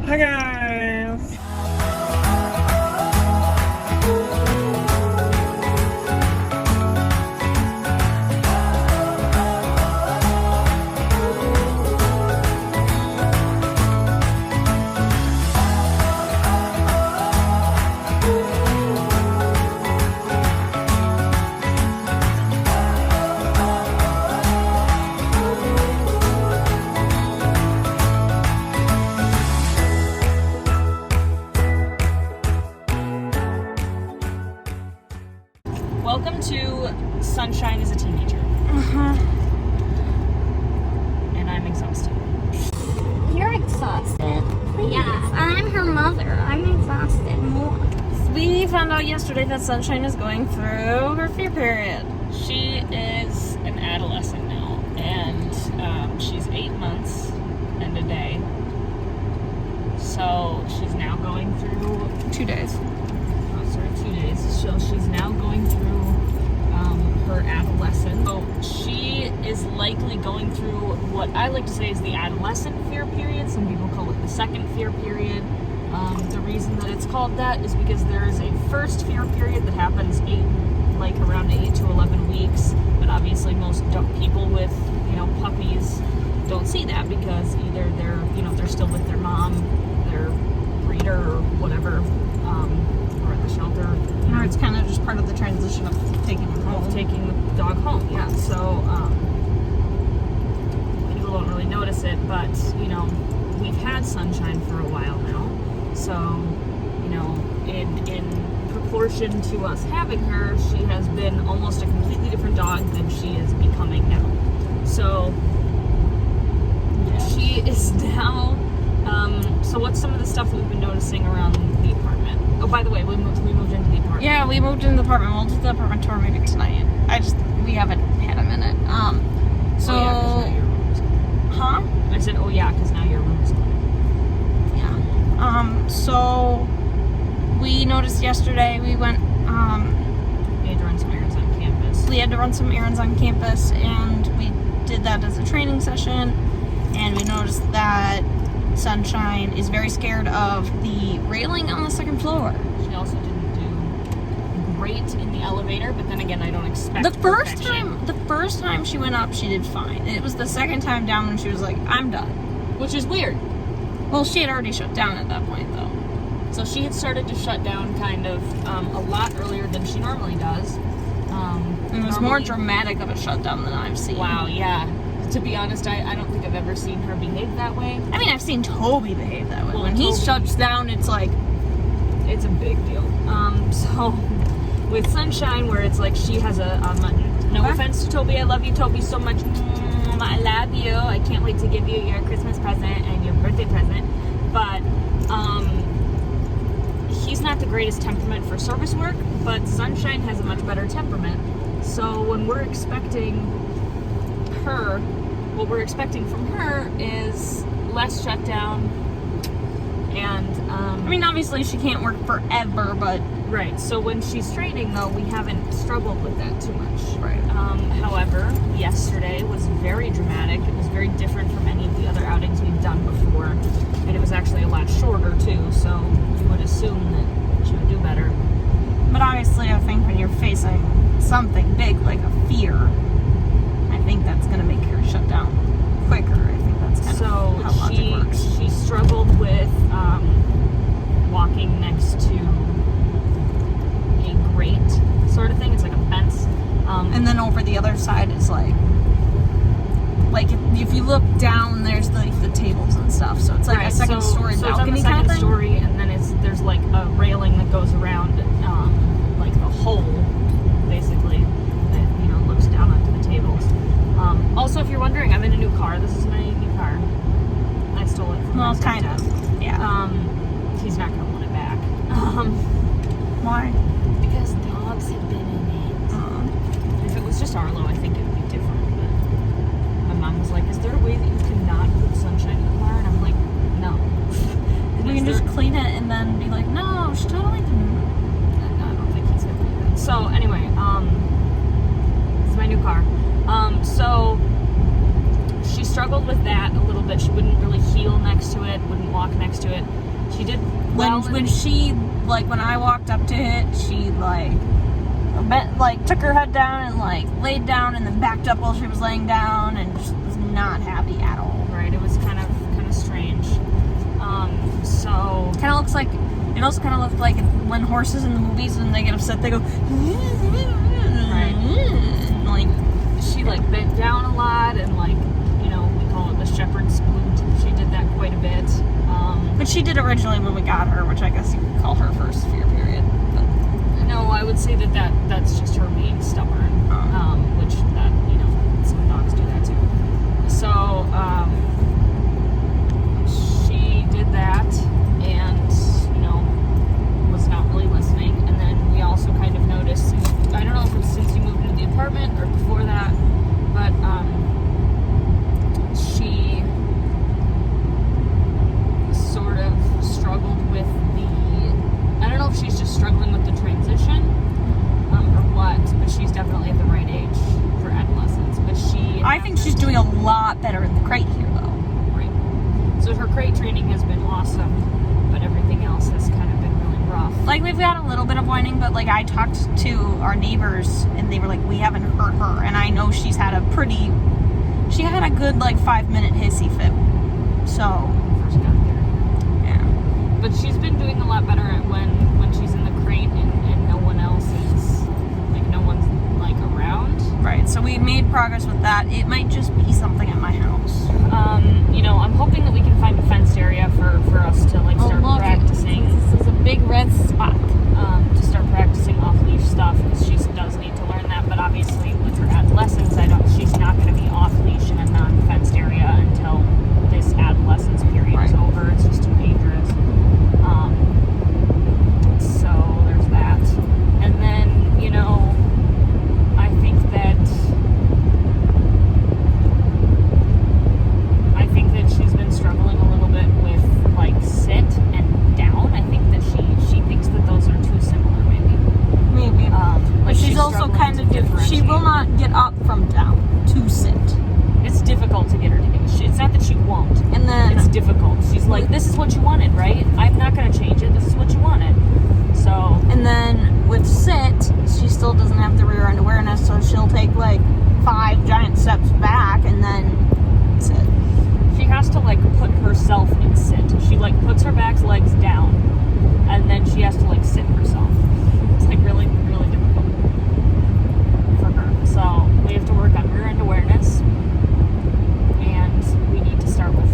Hi guys! Welcome to Sunshine as a Teenager. And I'm exhausted. You're exhausted. Please. Yeah, I'm her mother. I'm exhausted more. We found out yesterday that Sunshine is going through her fear period. She is an adolescent now, and she's 8 months and a day. So she's now going through 2 days. 2 days. So she's now going through her adolescence. So she is likely going through what I like to say is the adolescent fear period. Some people call it the second fear period. The reason that it's called that is because there is a first fear period that happens around 8 to 11 weeks. But obviously most people with, puppies don't see that because either they're still with their mom, their breeder or whatever, or at the shelter. Or it's kind of just part of the transition of taking him home. Taking the dog home, yeah. So people don't really notice it, but we've had Sunshine for a while now. So in proportion to us having her, she has been almost a completely different dog than she is becoming now. So she is now. So what's some of the stuff that we've been noticing around the apartment? Oh, by the way, we moved into the apartment. Yeah, we moved into the apartment. We'll do the apartment tour maybe tonight. We haven't had a minute. So, oh, yeah, 'cause now your room is gone. Huh? I said, oh yeah, because now your room is gone. Yeah. So we noticed yesterday we went, We had to run some errands on campus. we had to run some errands on campus, and we did that as a training session, and we noticed that Sunshine is very scared of the railing on the second floor. She also didn't do great in the elevator, but then again, I don't expect The first perfection. time she went up, she did fine. It was the second time down when she was like, I'm done. Which is weird. Well, she had already shut down at that point, though. So she had started to shut down kind of a lot earlier than she normally does. It was more dramatic of a shutdown than I've seen. Wow, yeah. To be honest, I don't think I've ever seen her behave that way. I mean, I've seen Toby behave that way. Well, when he Toby- shuts down, it's like... It's a big deal. So with Sunshine, where it's like she has no offense to Toby, I love you, Toby, so much. I love you. I can't wait to give you your Christmas present and your birthday present. But he's not the greatest temperament for service work, but Sunshine has a much better temperament. So when we're expecting her, what we're expecting from her is less shutdown. And I mean, obviously she can't work forever, but... right. So when she's training, though, we haven't struggled with that too much. Right. However, yesterday was very dramatic. It was very different from any of the other outings we've done before, and it was actually a lot shorter too. So you would assume that she would do better. But obviously, I think when you're facing something big like a fear, I think that's going to make her shut down quicker. I think that's kind of how logic works. She struggled with walking next to a grate sort of thing. It's like a fence. And then over the other side is like if you look down, there's the tables and stuff. So it's like a second story balcony it's on the kind of second thing. story, and then there's like a railing that goes around like the hole, basically, that looks down onto the tables. Also, if you're wondering, I'm in a new car. This is my new car. I stole it from my Kind stepdad. of. Yeah. He's not gonna want it back. Why? Because dogs have been in it. If it was just Arlo, I think it would be different. But my mom was like, "Is there a way that you cannot put Sunshine in the car?" And I'm like, "No." We can just clean it and then be like, no, she totally didn't. I don't think he's gonna do that. So anyway, this is my new car. So she's struggled with that a little bit. She wouldn't really heel next to it, wouldn't walk next to it. She did well. When she, like, when I walked up to it, she, took her head down and, laid down and then backed up while she was laying down and just was not happy at all. Right, it was kind of strange. So... It also kind of looked like when horses in the movies, when they get upset, they go... Right. She, bent down a lot and, we call it the shepherd's spoon. She did that quite a bit. But she did originally when we got her, which I guess you could call her first fear period. But no, I would say that's just her being stubborn, which some dogs do that too. So, she did that and, was not really listening. And then we also kind of noticed, I don't know if it was since you moved into the apartment or before that, but, she sort of struggled with I don't know if she's just struggling with the transition or what, but she's definitely at the right age for adolescence. But I think she's doing a lot better in the crate here, though. Right. So her crate training has been awesome, but everything else has kind of been really rough. We've got a little bit of whining, but, I talked to our neighbors, and they were like, we haven't hurt her. And I know she had a good, 5-minute hissy fit. So... First got there. Yeah. But she's been doing a lot better when she's in the crate and no one else is, no one's, around. Right, so we made progress with that. It might just be something at my house. I'm hoping that we can find a fenced area for us to, start practicing. This is a big red spot. To start practicing off-leash stuff, because she does need to learn that, but obviously with her adolescence, she's not going to be off-leash in a non-fenced area until this adolescence period is over. It's just too dangerous. So there's that. And then, I think that she's been struggling a little bit with, sit and down. I think that she thinks that those are too similar, maybe. Maybe. But she's also kind of different. She will not get up from down to sit. It's difficult to get her to do it. It's not that she won't. And then... It's difficult. She's like, this is what you wanted, right? I'm not going to change it. This is what you wanted. So... And then with sit, she still doesn't have the rear end awareness, so she'll take, 5 giant steps back and then sit. She has to, put herself in sit. She, puts her back legs down, and then she has to, sit herself. It's, really, really difficult for her. So, we have to work on rear end awareness, and we need to start with,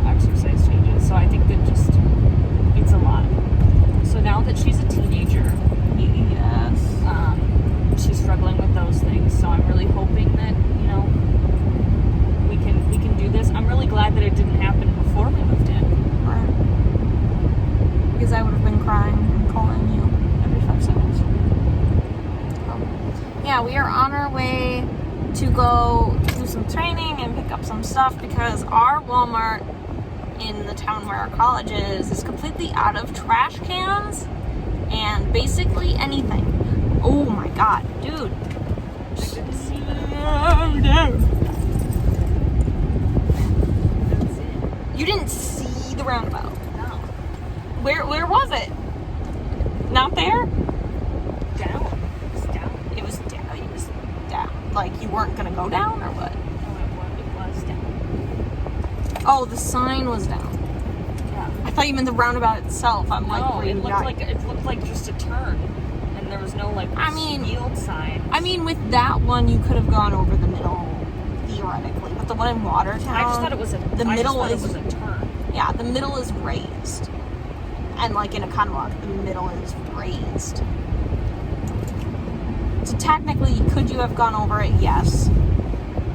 exercise changes. So, I think that it's a lot. So, now that she's a teenager, yes, she's struggling with those things. So, I'm really hoping that, we can do this. I'm really glad that it didn't happen before we moved in. Right. Because I would have been crying and calling you every 5 seconds. Yeah, we are on our way to go do some training and pick up some stuff because our Walmart in the town where our college is completely out of trash cans and basically anything. Oh my god, dude. You didn't see the roundabout. No. Where was it? Not there? Down. It's down. It was down. It was down. You weren't gonna go down or what? No, it was down. Oh, the sign was down. Yeah. I thought you meant the roundabout itself. I'm No, it looked like just a turn, and there was no yield sign. I mean, with that one, you could have gone over the middle theoretically, but the one in Watertown, I just thought it was the middle is a turn. Yeah, the middle is raised, and in a conwalk, the middle is raised. So technically, could you have gone over it? Yes.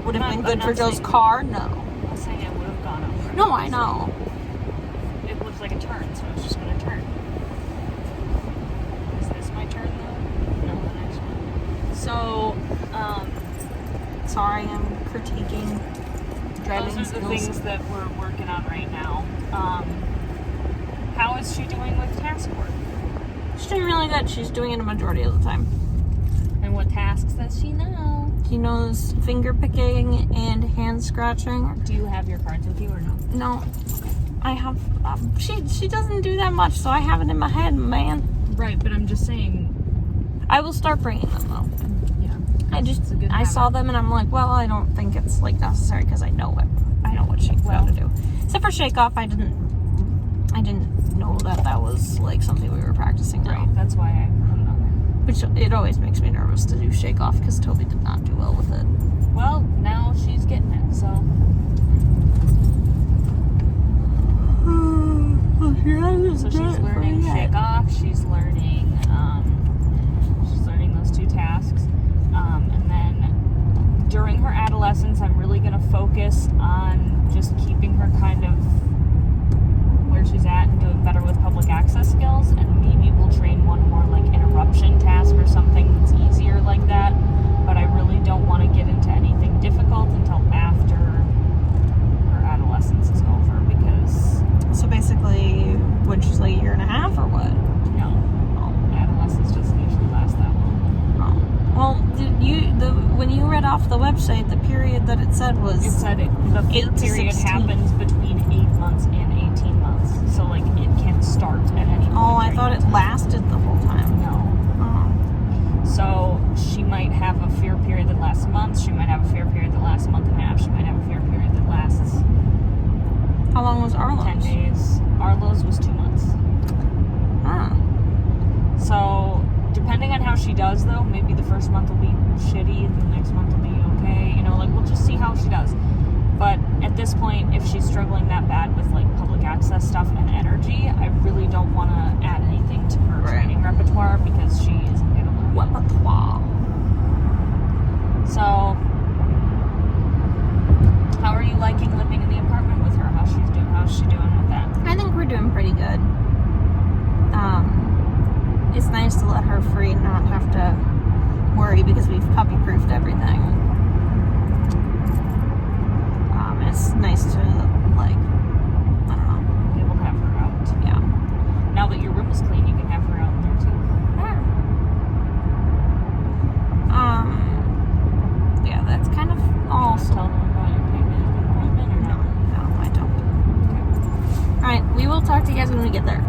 Would have been good for Joe's car? No. I'm not saying I would have gone over it. No, I know. It looks like a turn, so it's just going to turn. Is this my turn, though? No, the next one. So, sorry, I'm critiquing driving those are the things that we're working on right now. How is she doing with task work? She's doing really good. She's doing it a majority of the time. And what tasks does she know? He knows finger picking and hand scratching. Do you have your cards with you or no? No, I have. She doesn't do that much, so I have it in my head, man. Right, but I'm just saying. I will start bringing them though. Yeah. I habit. saw them and I'm like, well, I don't think it's like necessary because I know it. I know what shake to do. Except for shake off, I didn't know that was like something we were practicing. Right. That's why I put it on there. Which it always makes me nervous to do shake off because Toby did not do well with it. Well, now she's getting it, so. So she's learning shake off. She's learning those 2 tasks. And then during her adolescence, I'm really going to focus on just keeping her kind of where she's at and doing better with public access skills. And maybe we'll train one more like interruption task or something that's easier like that. But I really don't want to get into anything difficult until after her adolescence is over because. So basically, when she's like a year and a half or what? No. Adolescence doesn't usually last that long. Well, when you read off the website, the period that it said was. It said the period 16. happens between 8 months and 18 months. So, like, it can start at any point. Oh, I thought it lasted the whole time. No. Oh. So, she might have a fear period that lasts a month. She might have a fear period that lasts a month and a half. She might have a fear period that lasts. How long was Arlo's? 10 days. Arlo's was 2 months. Ah. So, depending on how she does, though, maybe the first month will be shitty, the next month will be okay. You know, like, we'll just see how she does. But at this point, if she's struggling that bad with, like, public access stuff and energy, I really don't want to add anything to her training repertoire because she isn't going to learn it. Repertoire. So, how are you liking living in the apartment with her? How's she doing with that? I think we're doing pretty good. It's nice to let her free and not have to worry because we've puppy-proofed everything. It's nice to, like, I don't know. Be able to have her out. Yeah. Now that your room is clean, you can have her out there too. Yeah, that's kind of all. Just tell them about your pain management appointment or not? No, I don't. Okay. Alright, we will talk to you guys when we get there.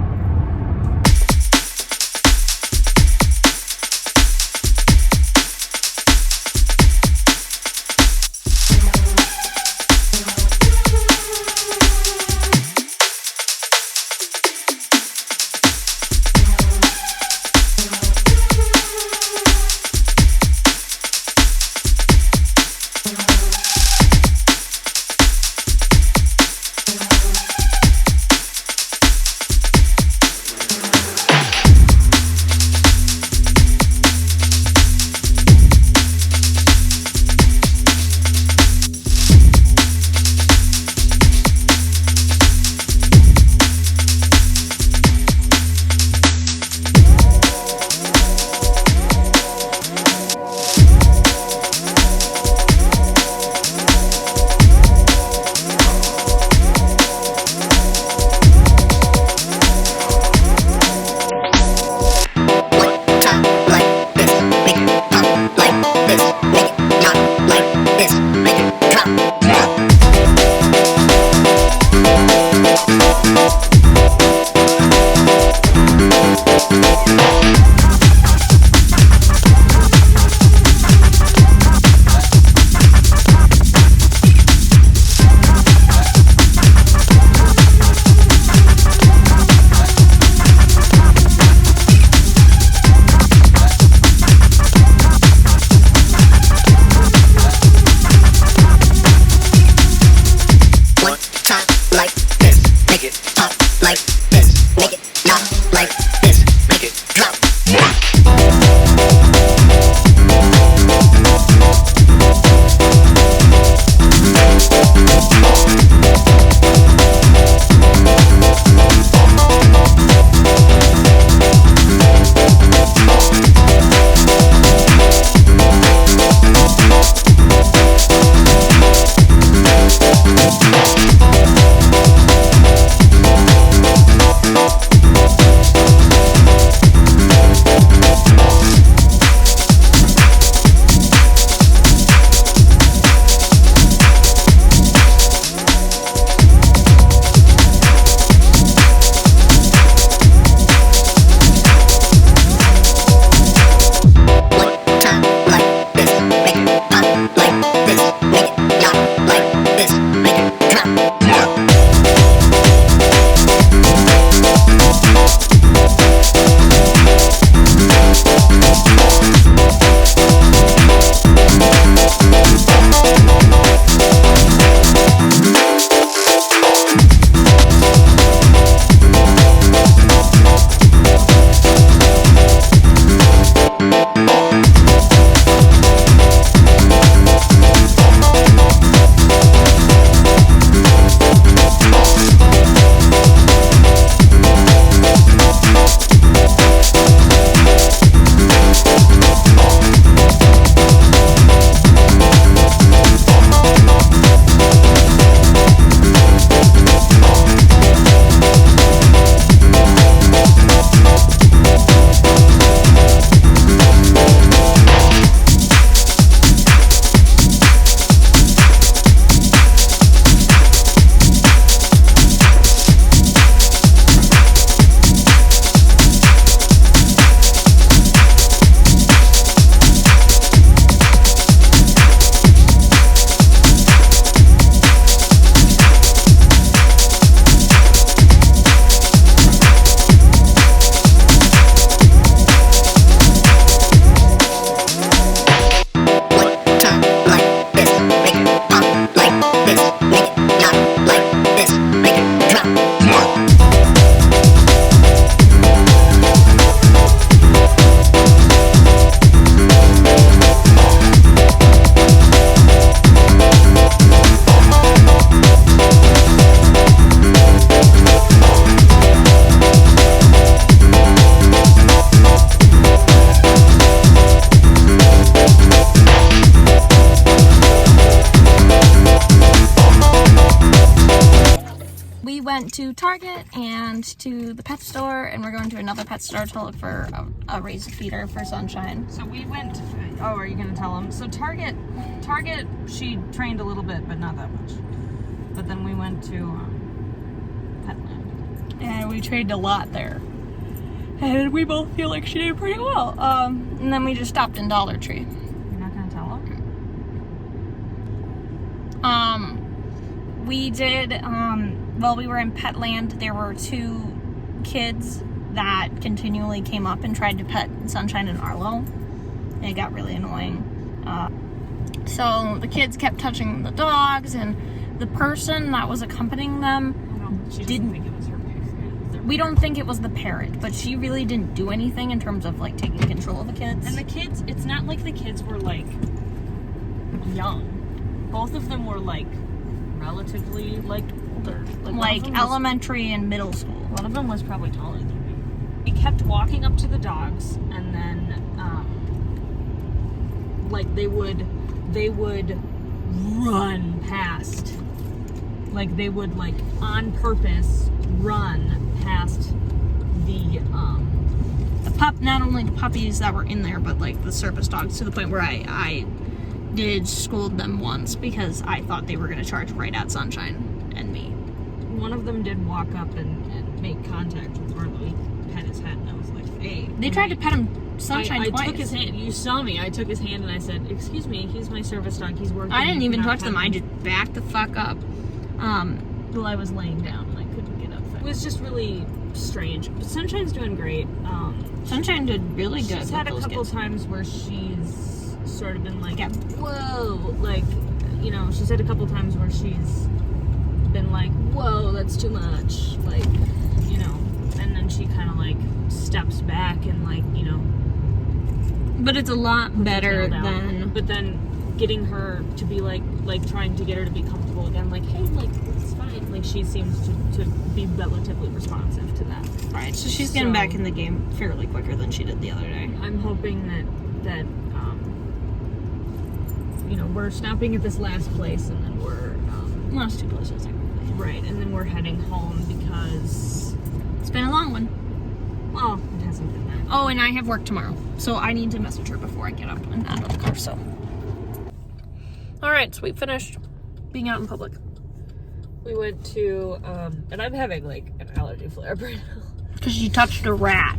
Target and to the pet store, and we're going to another pet store to look for a raised feeder for Sunshine. So we went, oh, are you going to tell them? So Target, she trained a little bit, but not that much. But then we went to Petland. And we trained a lot there. And we both feel like she did pretty well. And then we just stopped in Dollar Tree. You're not going to tell them? We did, while we were in Petland, there were 2 kids that continually came up and tried to pet Sunshine and Arlo. And it got really annoying. So the kids kept touching the dogs, and the person that was accompanying them She didn't think it was her parrot. We don't think it was the parrot, but she really didn't do anything in terms of like taking control of the kids. And the kids, it's not like the kids were like young. Both of them were like relatively like older. Like elementary and middle school. One of them was probably taller than me. We kept walking up to the dogs, and then like they would run past. Like they would like on purpose run past the not only the puppies that were in there, but like the service dogs, to the point where I did scold them once because I thought they were going to charge right at Sunshine and me. One of them did walk up and make contact with Arlo. He pet his head, and I was like, hey. They tried to pet him, Sunshine, I twice. took his hand. You saw me. I took his hand and I said, excuse me, he's my service dog. He's working. I didn't even touch them. him. I just backed the fuck up. Well, I was laying down and I couldn't get up. It was just really strange. But Sunshine's doing great. Sunshine did really good. She's had a couple times where she's sort of been like, whoa, like, you know, she's had a couple times where she's been like, whoa, that's too much, like, you know, and then she kind of like steps back and like, you know. But it's a lot better than. But then getting her to be like trying to get her to be comfortable again, like, hey, like, it's fine. Like, she seems to be relatively responsive to that. Right, so she's getting back in the game fairly quicker than she did the other day. I'm hoping that you know, we're stopping at this last place, and then we're last 2 places, technically. Right, and then we're heading home because it's been a long one. Well, it hasn't been that. Oh, and I have work tomorrow, so I need to message her before I get up and out of the car. So, all right, so we finished being out in public. We went to, and I'm having like an allergy flare up right now because you touched a rat.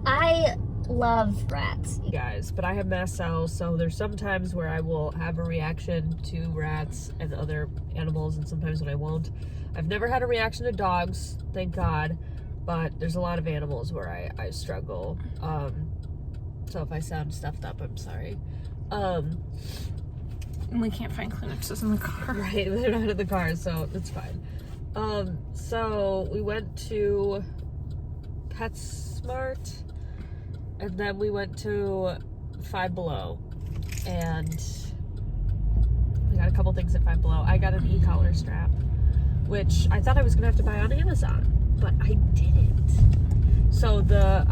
I love rats. Guys, but I have mast cells, so there's some times where I will have a reaction to rats and other animals, and sometimes when I won't. I've never had a reaction to dogs, thank God, but there's a lot of animals where I struggle. So if I sound stuffed up, I'm sorry. And we can't find Kleenexes in the car. Right, they're not in the car, so it's fine. So we went to PetSmart, and then we went to Five Below, and we got a couple things at Five Below. I got an e-collar strap, which I thought I was gonna have to buy on Amazon, but I didn't. So the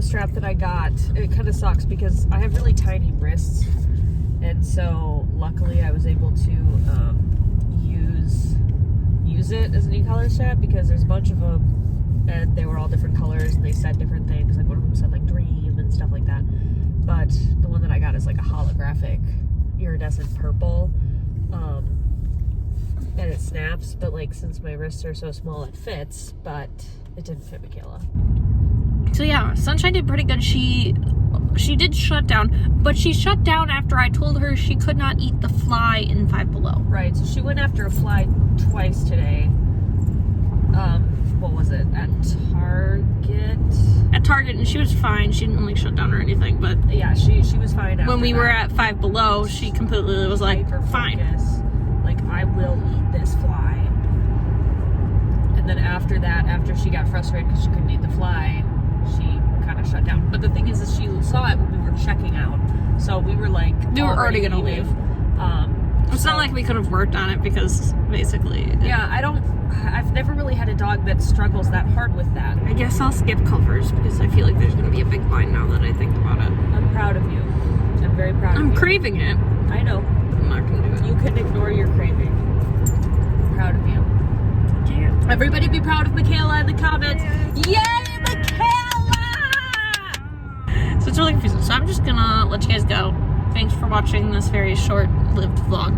strap that I got, it kind of sucks because I have really tiny wrists, and so luckily I was able to use it as an e-collar strap because there's a bunch of them. And they were all different colors, and they said different things. Like one of them said like dream and stuff like that. But the one that I got is like a holographic iridescent purple. And it snaps, but like since my wrists are so small, it fits, but it didn't fit Michaela. So yeah, Sunshine did pretty good. She did shut down, but she shut down after I told her she could not eat the fly in Five Below. Right, so she went after a fly twice today. What was it? At Target? At Target, and she was fine. She didn't like shut down or anything, but yeah, she was fine. When we were at Five Below, she completely was like, fine. Like, I will eat this fly. And then after that, after she got frustrated because she couldn't eat the fly, she kind of shut down. But the thing is she saw it when we were checking out. So we were like, we were already gonna leave. It's not like we could have worked on it because basically. Yeah, I've never really had a dog that struggles that hard with that. I guess I'll skip Culver's because I feel like there's gonna be a big line now that I think about it. I'm proud of you. I'm very proud of you. I'm craving it. I know. I'm not gonna do it. You can ignore your craving. I'm proud of you. Everybody be proud of Michaela in the comments. Yay, Michaela! So it's really confusing. So I'm just gonna let you guys go. Thanks for watching this very short-lived vlog.